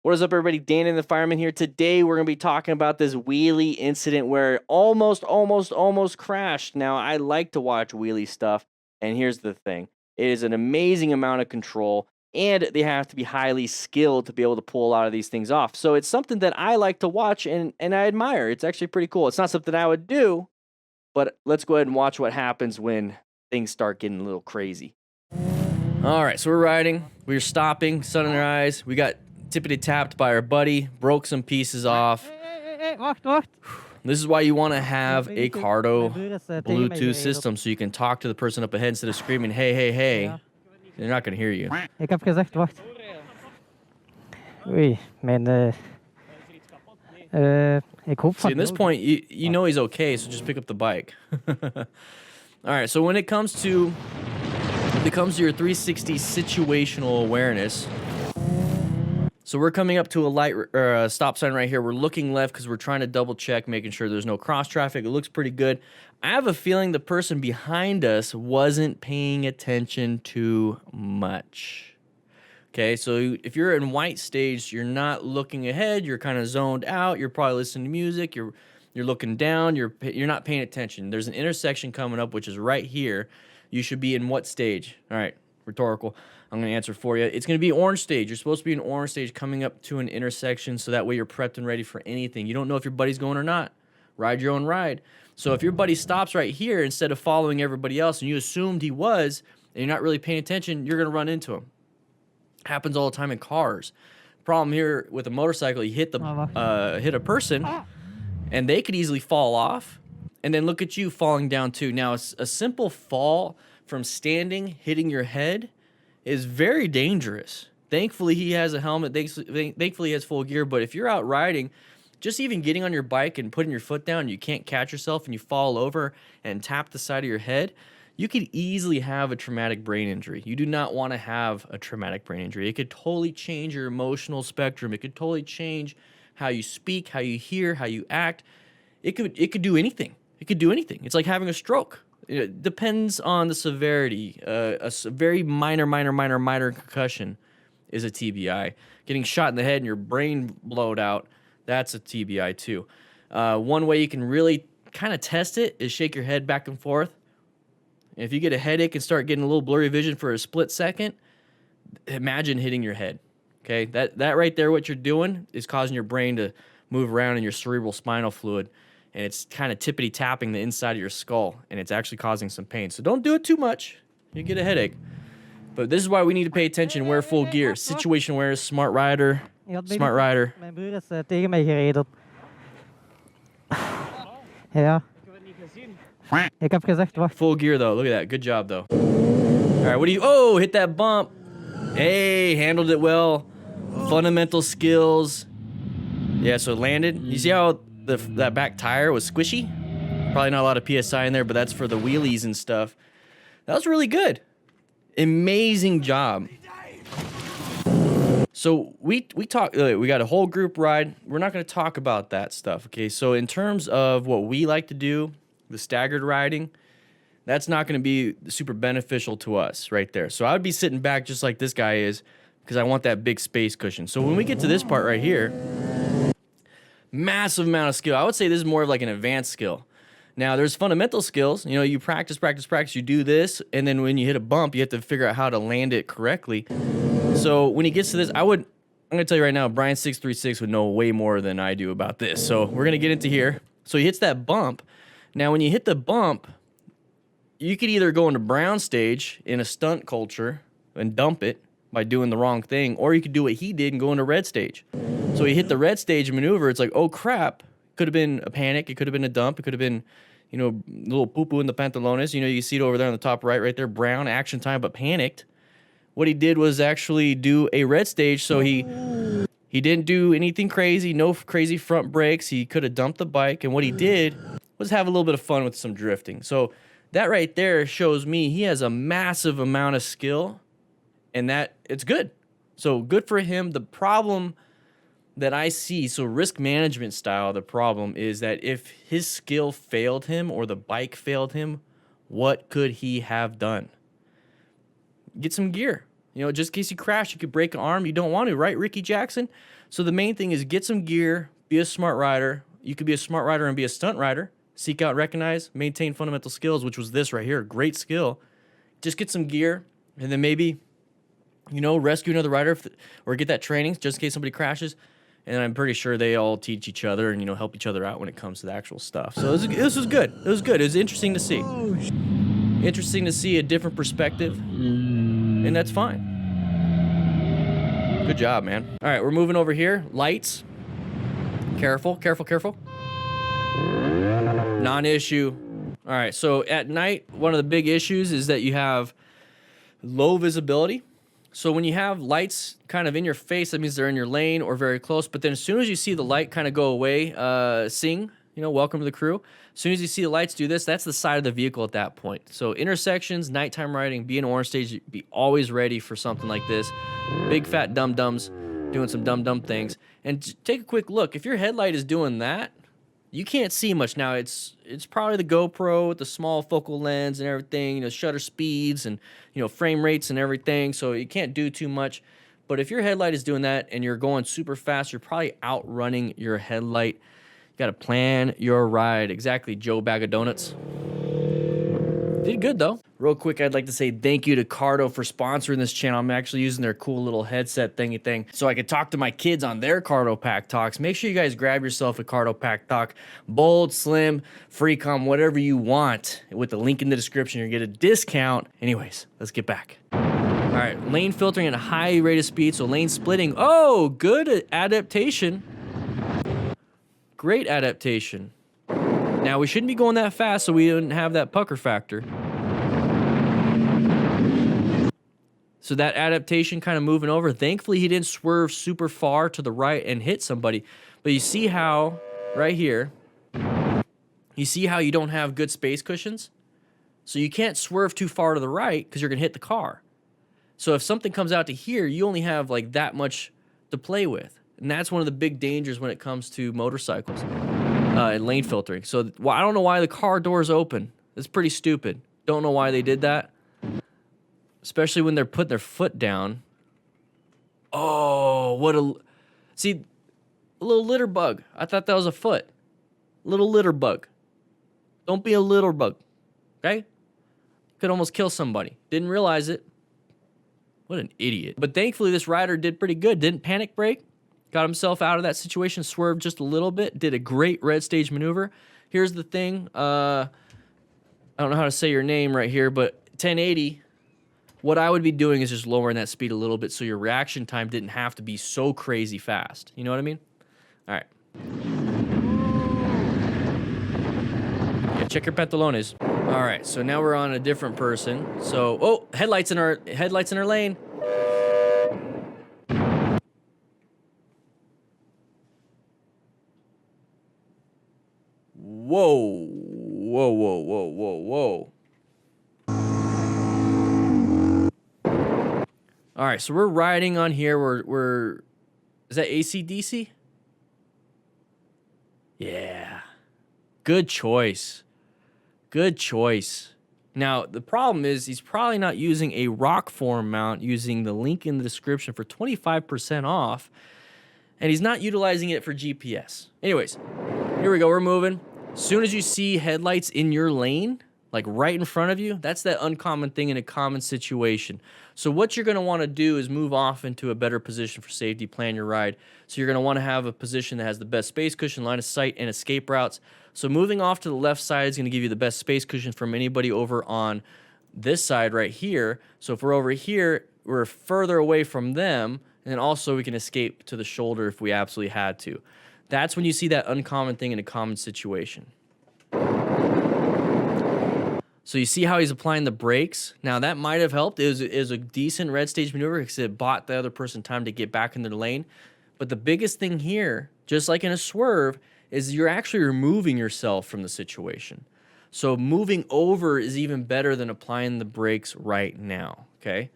What is up, everybody? Dan and the Fireman here. Today, we're going to be talking about this wheelie incident where it almost crashed. Now, I like to watch wheelie stuff, and here's the thing. It is an amazing amount of control, and they have to be highly skilled to be able to pull a lot of these things off. So it's something that I like to watch, and I admire. It's actually pretty cool. It's not something I would do, but let's go ahead and watch what happens when things start getting a little crazy. All right, so we're riding. We're stopping, sun in our eyes. We got tippity tapped by our buddy, broke some pieces off. Wacht. This is why you want to have a Cardo Bluetooth system so you can talk to the person up ahead instead of screaming, hey. They're not going to hear you. Ik heb gezegd, wacht. Oei, ik hoop See, at this point, you know he's okay, so just pick up the bike. All right, so when it comes to your 360 situational awareness, so we're coming up to a light stop sign right here. We're looking left because we're trying to double check, making sure there's no cross traffic. It looks pretty good. I have a feeling the person behind us wasn't paying attention too much. Okay, so if you're in white stage, you're not looking ahead. You're kind of zoned out. You're probably listening to music. You're looking down. You're not paying attention. There's an intersection coming up, which is right here. You should be in what stage? All right, rhetorical. I'm going to answer for you. It's going to be orange stage. You're supposed to be in orange stage coming up to an intersection so that way you're prepped and ready for anything. You don't know if your buddy's going or not. Ride your own ride. So if your buddy stops right here instead of following everybody else and you assumed he was and you're not really paying attention, you're going to run into him. Happens all the time in cars. Problem here with a motorcycle, you hit a person and they could easily fall off and then look at you falling down too. Now, a simple fall from standing, hitting your head is very dangerous. Thankfully, he has a helmet. Thankfully, he has full gear. But if you're out riding, just even getting on your bike and putting your foot down, you can't catch yourself and you fall over and tap the side of your head, you could easily have a traumatic brain injury. You do not want to have a traumatic brain injury. It could totally change your emotional spectrum. It could totally change how you speak, how you hear, how you act. It could do anything. It could do anything. It's like having a stroke. It depends on the severity. A very minor concussion is a TBI. Getting shot in the head and your brain blowed out, that's a TBI too. One way you can really kind of test it is shake your head back and forth. And if you get a headache and start getting a little blurry vision for a split second, imagine hitting your head. Okay, that right there, what you're doing is causing your brain to move around in your cerebral spinal fluid. And it's kind of tippity tapping the inside of your skull, and it's actually causing some pain. So don't do it too much. You get a headache. But this is why we need to pay attention, wear full gear. Situation awareness, smart rider, smart rider. Mijn broer is tegen mij gereden. Ja. Ik heb gezegd, wacht. Full gear, though. Look at that. Good job, though. All right, what do you... Oh, hit that bump. Hey, handled it well. Fundamental skills. Yeah, so it landed. You see how that back tire was squishy? Probably not a lot of PSI in there, but that's for the wheelies and stuff. That was really good. Amazing job. So we got a whole group ride. We're not going to talk about that stuff, okay? So in terms of what we like to do, the staggered riding, that's not going to be super beneficial to us right there. So I would be sitting back just like this guy is because I want that big space cushion. So when we get to this part right here, massive amount of skill. I would say this is more of like an advanced skill. Now, there's fundamental skills. You know, you practice. You do this, and then when you hit a bump, you have to figure out how to land it correctly. So when he gets to this, I'm going to tell you right now, Brian636 would know way more than I do about this. So we're going to get into here. So he hits that bump. Now, when you hit the bump, you could either go into brown stage in a stunt culture and dump it by doing the wrong thing, or you could do what he did and go into red stage. So he hit the red stage maneuver. It's like, oh crap! Could have been a panic. It could have been a dump. It could have been, little Poopoo in the Pantalones. You see it over there on the top right there. Brown action time, but panicked. What he did was actually do a red stage. So he didn't do anything crazy. No crazy front brakes. He could have dumped the bike, and what he did was have a little bit of fun with some drifting. So that right there shows me he has a massive amount of skill, and that it's good. So good for him. The problem that I see, so risk management style, the problem is that if his skill failed him or the bike failed him, what could he have done? Get some gear. Just in case you crash, you could break an arm. You don't want to, right, Ricky Jackson? So the main thing is get some gear, be a smart rider. You could be a smart rider and be a stunt rider. Seek out, recognize, maintain fundamental skills, which was this right here. Great skill. Just get some gear, and then maybe, you know, rescue another rider or get that training just in case somebody crashes. And I'm pretty sure they all teach each other and, you know, help each other out when it comes to the actual stuff. So this was good. It was good. It was interesting to see. Interesting to see a different perspective, and that's fine. Good job, man. All right, we're moving over here. Lights. Careful, careful, careful. Non-issue. All right, so at night, one of the big issues is that you have low visibility. So when you have lights kind of in your face, that means they're in your lane or very close. But then as soon as you see the light kind of go away, sing, you know, welcome to the crew. As soon as you see the lights do this, that's the side of the vehicle at that point. So intersections, nighttime riding, be an orange stage, be always ready for something like this. Big fat dum-dums doing some dumb things. And take a quick look. If your headlight is doing that, you can't see much. Now, it's probably the GoPro with the small focal lens and everything, you know, shutter speeds and, you know, frame rates and everything, so you can't do too much. But if your headlight is doing that and you're going super fast, you're probably outrunning your headlight. You got to plan your ride. Exactly, Joe Bag of Donuts. Did good, though. Real quick, I'd like to say thank you to Cardo for sponsoring this channel. I'm actually using their cool little headset thingy thing so I could talk to my kids on their Cardo Pack Talks. Make sure you guys grab yourself a Cardo Pack Talk. Bold, slim, freecom, whatever you want. With the link in the description, you get a discount. Anyways, let's get back. All right, lane filtering at a high rate of speed, so lane splitting. Oh, good adaptation. Great adaptation. Now, we shouldn't be going that fast so we don't have that pucker factor. So that adaptation kind of moving over. Thankfully, he didn't swerve super far to the right and hit somebody. But you see how, right here, you see how you don't have good space cushions? So you can't swerve too far to the right because you're going to hit the car. So if something comes out to here, you only have like that much to play with. And that's one of the big dangers when it comes to motorcycles. And lane filtering. So I don't know why the car door's open. It's pretty stupid. Don't know why they did that. Especially when they're putting their foot down. Oh, what a... See, a little litter bug. I thought that was a foot. Little litter bug. Don't be a litter bug. Okay? Could almost kill somebody. Didn't realize it. What an idiot. But thankfully, this rider did pretty good. Didn't panic brake. Got himself out of that situation, swerved just a little bit, did a great red stage maneuver. Here's the thing. I don't know how to say your name right here, but 1080, what I would be doing is just lowering that speed a little bit so your reaction time didn't have to be so crazy fast. You know what I mean? All right. Yeah, check your Pantalones. All right, so now we're on a different person. So, oh, headlights in our lane. Whoa, whoa, whoa, whoa, whoa, whoa. All right, so we're riding on here. Is that AC/DC? Yeah. Good choice. Good choice. Now, the problem is he's probably not using a rock form mount using the link in the description for 25% off, and he's not utilizing it for GPS. Anyways, here we go. We're moving. As soon as you see headlights in your lane, like right in front of you, that's that uncommon thing in a common situation. So what you're going to want to do is move off into a better position for safety, plan your ride. So you're going to want to have a position that has the best space cushion, line of sight, and escape routes. So moving off to the left side is going to give you the best space cushion from anybody over on this side right here. So if we're over here, we're further away from them, and then also we can escape to the shoulder if we absolutely had to. That's when you see that uncommon thing in a common situation. So you see how he's applying the brakes? Now that might have helped. It was a decent red stage maneuver because it bought the other person time to get back in their lane. But the biggest thing here, just like in a swerve, is you're actually removing yourself from the situation. So moving over is even better than applying the brakes right now, okay?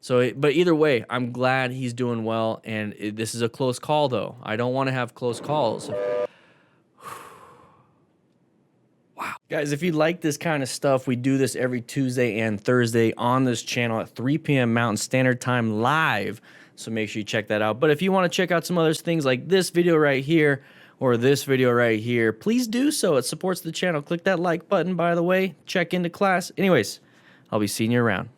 So, but either way, I'm glad he's doing well, and this is a close call, though. I don't want to have close calls. Wow. Guys, if you like this kind of stuff, we do this every Tuesday and Thursday on this channel at 3 p.m. Mountain Standard Time live. So make sure you check that out. But if you want to check out some other things like this video right here or this video right here, please do so. It supports the channel. Click that like button, by the way. Check into class. Anyways, I'll be seeing you around.